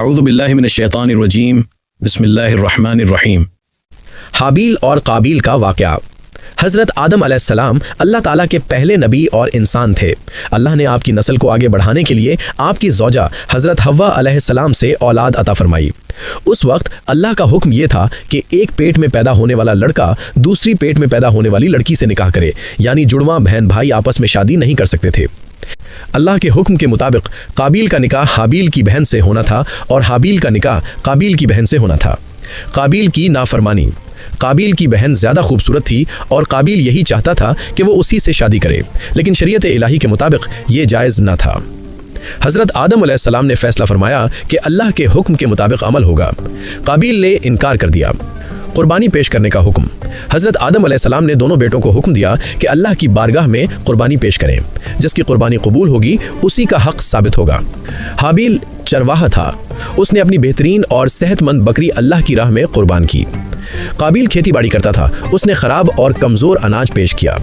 اعوذ باللہ من الشیطان الرجیم بسم اللہ الرحمن الرحیم۔ حابیل اور قابیل کا واقعہ۔ حضرت آدم علیہ السلام اللہ تعالیٰ کے پہلے نبی اور انسان تھے۔ اللہ نے آپ کی نسل کو آگے بڑھانے کے لیے آپ کی زوجہ حضرت حوا علیہ السلام سے اولاد عطا فرمائی۔ اس وقت اللہ کا حکم یہ تھا کہ ایک پیٹ میں پیدا ہونے والا لڑکا دوسری پیٹ میں پیدا ہونے والی لڑکی سے نکاح کرے، یعنی جڑواں بہن بھائی آپس میں شادی نہیں کر سکتے تھے۔ اللہ کے حکم کے مطابق قابیل کا نکاح حابیل کی بہن سے ہونا تھا اور حابیل کا نکاح قابیل کی بہن سے ہونا تھا۔ قابیل کی نافرمانی۔ قابیل کی بہن زیادہ خوبصورت تھی اور قابیل یہی چاہتا تھا کہ وہ اسی سے شادی کرے، لیکن شریعت الہی کے مطابق یہ جائز نہ تھا۔ حضرت آدم علیہ السلام نے فیصلہ فرمایا کہ اللہ کے حکم کے مطابق عمل ہوگا۔ قابیل نے انکار کر دیا۔ قربانی پیش کرنے کا حکم۔ حضرت آدم علیہ السلام نے دونوں بیٹوں کو حکم دیا کہ اللہ کی بارگاہ میں قربانی پیش کریں، جس کی قربانی قبول ہوگی اسی کا حق ثابت ہوگا۔ حابیل چرواہا تھا، اس نے اپنی بہترین اور صحت مند بکری اللہ کی راہ میں قربان کی۔ قابیل کھیتی باڑی کرتا تھا، اس نے خراب اور کمزور اناج پیش کیا۔